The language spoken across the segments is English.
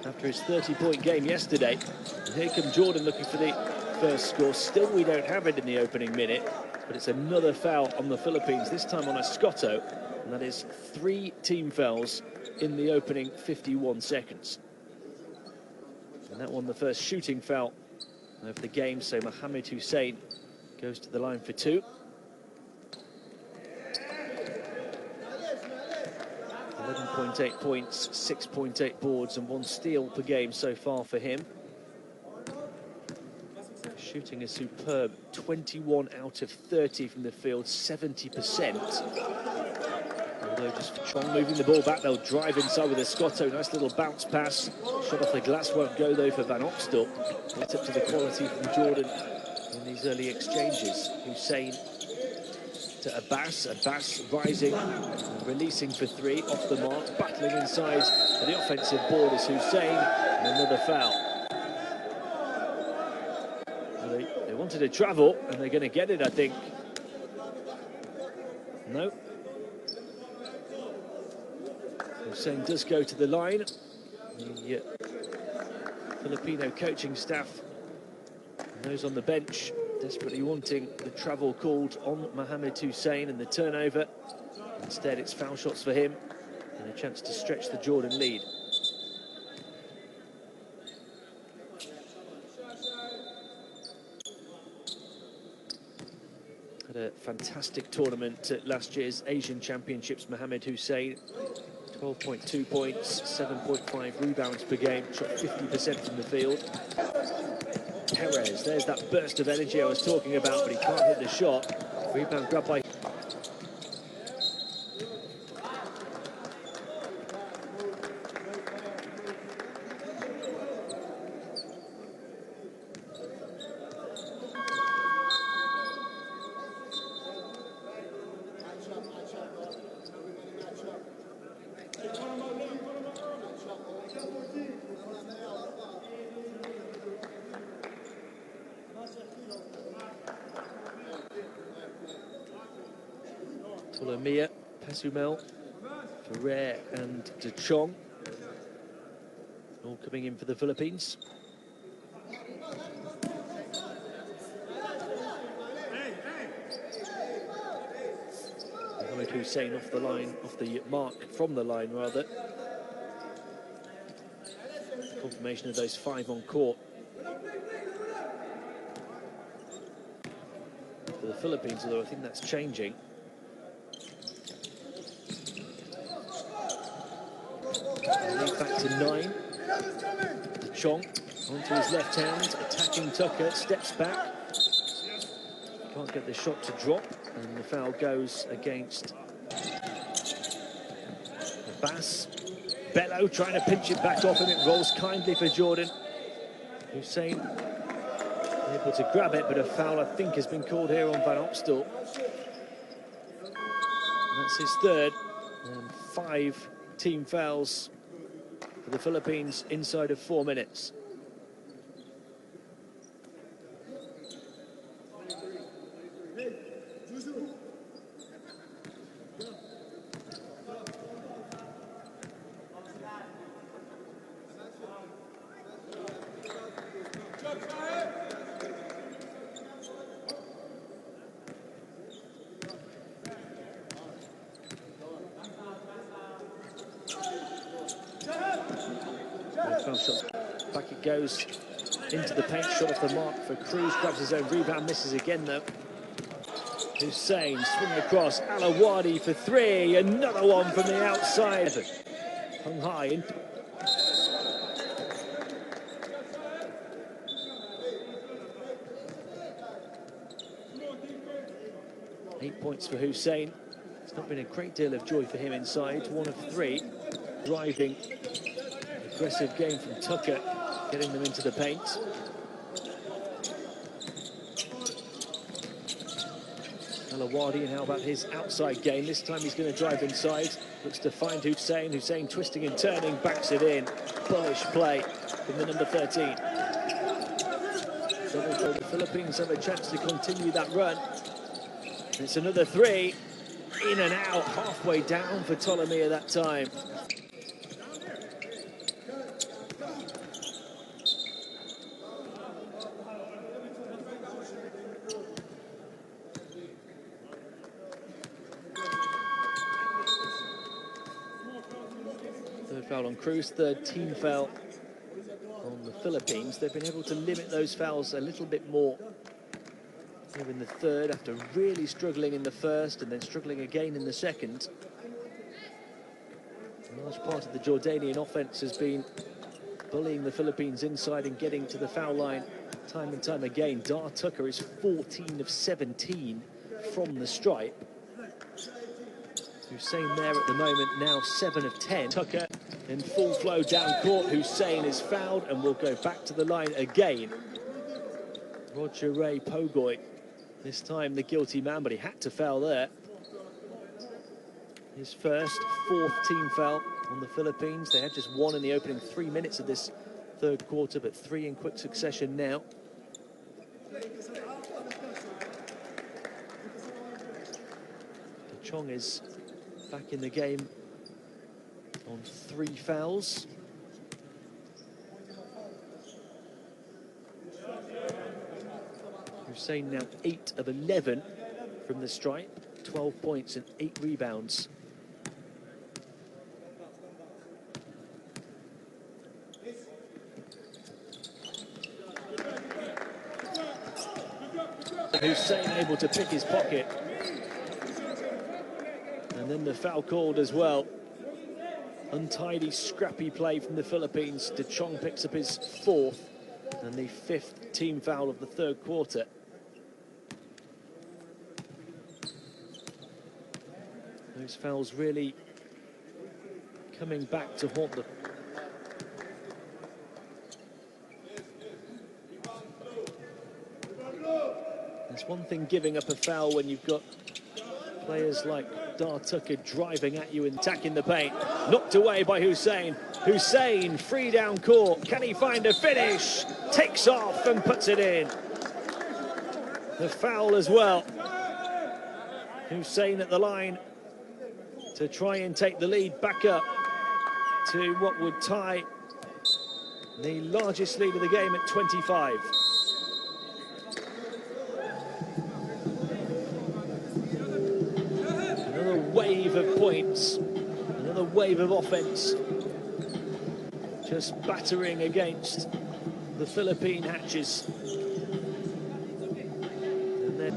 after his 30-point game yesterday. And here comes Jordan looking for the first score. Still, we don't have it in the opening minute, but it's another foul on the Philippines, this time on Escoto, and that is 3 team fouls in the opening 51 seconds. And that one, the first shooting foul of the game, so Mohmmad Hussain goes to the line for 2. 11.8 points, 6.8 boards and 1 steal per game so far for him. Shooting is superb, 21 out of 30 from the field, 70%. Although just Chong moving the ball back, they'll drive inside with Escoto. Nice little bounce pass. Shot off the glass won't go though for Van Opstal. It's up to the quality from Jordan in these early exchanges. Hussain to Abbas. Abbas rising, releasing for 3, off the mark, battling inside for the offensive board is Hussain, and another foul. Well, they wanted to travel, and they're going to get it, I think. No. Hussain does go to the line. The Filipino coaching staff and those on the bench desperately wanting the travel called on Mohmmad Hussain and the turnover. Instead, it's foul shots for him and a chance to stretch the Jordan lead. Had a fantastic tournament at last year's Asian Championships, Mohmmad Hussain. 12.2 points, 7.5 rebounds per game, shot 50% from the field. Perez, there's that burst of energy I was talking about, but he can't hit the shot. Rebound grabbed by... Tolomia, Pasumel, Ferrer and De Chong, all coming in for the Philippines. Mohmmad Hussain off the line, off the mark, from the line rather. Confirmation of those 5 on court for the Philippines, although I think that's changing. Back to 9. De Chong onto his left hand, attacking Tucker, steps back. Can't get the shot to drop, and the foul goes against Abbas. Bello trying to pinch it back off him, it rolls kindly for Jordan. Hussain able to grab it, but a foul I think has been called here on Van Opstal. And that's his 3rd, and 5 team fouls for the Philippines inside of 4 minutes. Back it goes into the paint, shot off the mark for Cruz, grabs his own rebound, misses again though. Hussain swinging across, Alawadi for 3, another one from the outside. Hung high in. Eight points for Hussain. It's not been a great deal of joy for him inside. 1 of 3. Driving, aggressive game from Tucker, getting them into the paint. Alawadi, and how about his outside game? This time he's going to drive inside. Looks to find Hussain. Hussain twisting and turning, backs it in. Bullish play from the number 13. So the Philippines have a chance to continue that run. It's another 3. In and out, halfway down for Tolomia that time. Third foul on Cruz, third team foul on the Philippines. They've been able to limit those fouls a little bit more here in the third, after really struggling in the first and then struggling again in the second. A large part of the Jordanian offense has been bullying the Philippines inside and getting to the foul line time and time again. Dar Tucker is 14 of 17 from the stripe. Hussain there at the moment, now 7 of 10. Tucker in full flow down court. Hussain is fouled and will go back to the line again. Roger Ray Pogoy, this time the guilty man, but he had to foul there. His first, fourth team foul on the Philippines. They had just one in the opening 3 minutes of this third quarter, but 3 in quick succession now. Chong is back in the game on 3 fouls. Hussain now 8 of 11 from the stripe, 12 points and 8 rebounds. Hussain able to pick his pocket. And then the foul called as well. Untidy, scrappy play from the Philippines. De Chong picks up his 4th and the 5th team foul of the third quarter. Those fouls really coming back to haunt them. It's one thing giving up a foul when you've got players like Dar Tucker driving at you and attacking the paint. Knocked away by Hussain. Hussain free down court. Can he find a finish? Takes off and puts it in. The foul as well. Hussain at the line to try and take the lead back up to what would tie the largest lead of the game at 25. Wave of points, another wave of offense, just battering against the Philippine hatches. And then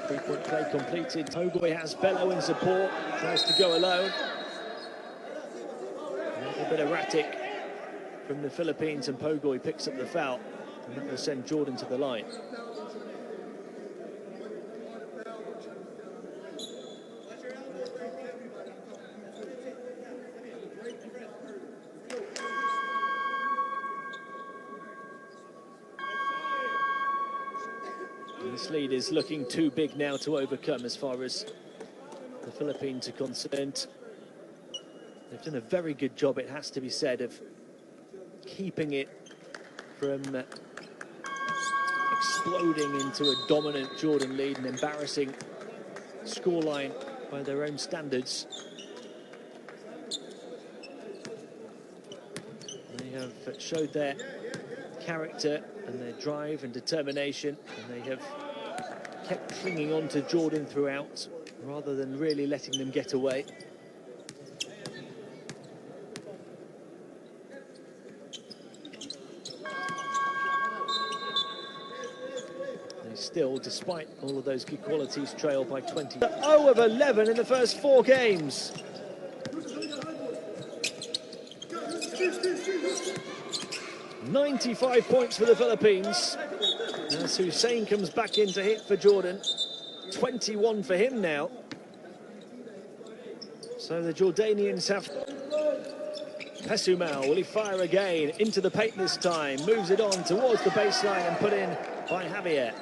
three-point play completed. Pogoy has Bello in support, tries to go alone. A bit erratic from the Philippines, and Pogoy picks up the foul, and that will send Jordan to the line. And this lead is looking too big now to overcome as far as the Philippines are concerned. They've done a very good job, it has to be said, of keeping it from exploding into a dominant Jordan lead, an embarrassing scoreline by their own standards. They have showed their character and their drive and determination, and they have kept clinging on to Jordan throughout, rather than really letting them get away. Still, despite all of those good qualities, trail by 20. 0 of 11 in the first 4 games. $95 points for the Philippines. As Hussain comes back in to hit for Jordan. 21 for him now. So the Jordanians have... Pesumal, will he fire again? Into the paint this time. Moves it on towards the baseline and put in by Javier.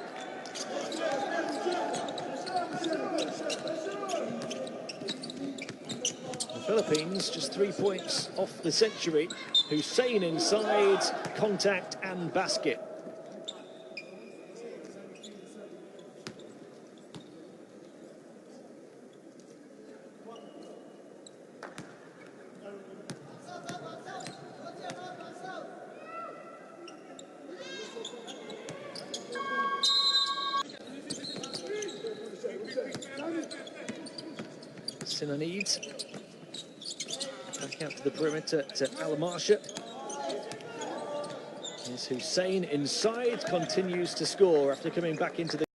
Philippines just 3 points off the century. Hussain inside, contact and basket. Sinanid back out to the perimeter to Alamarsha. Here's Hussain inside, continues to score after coming back into the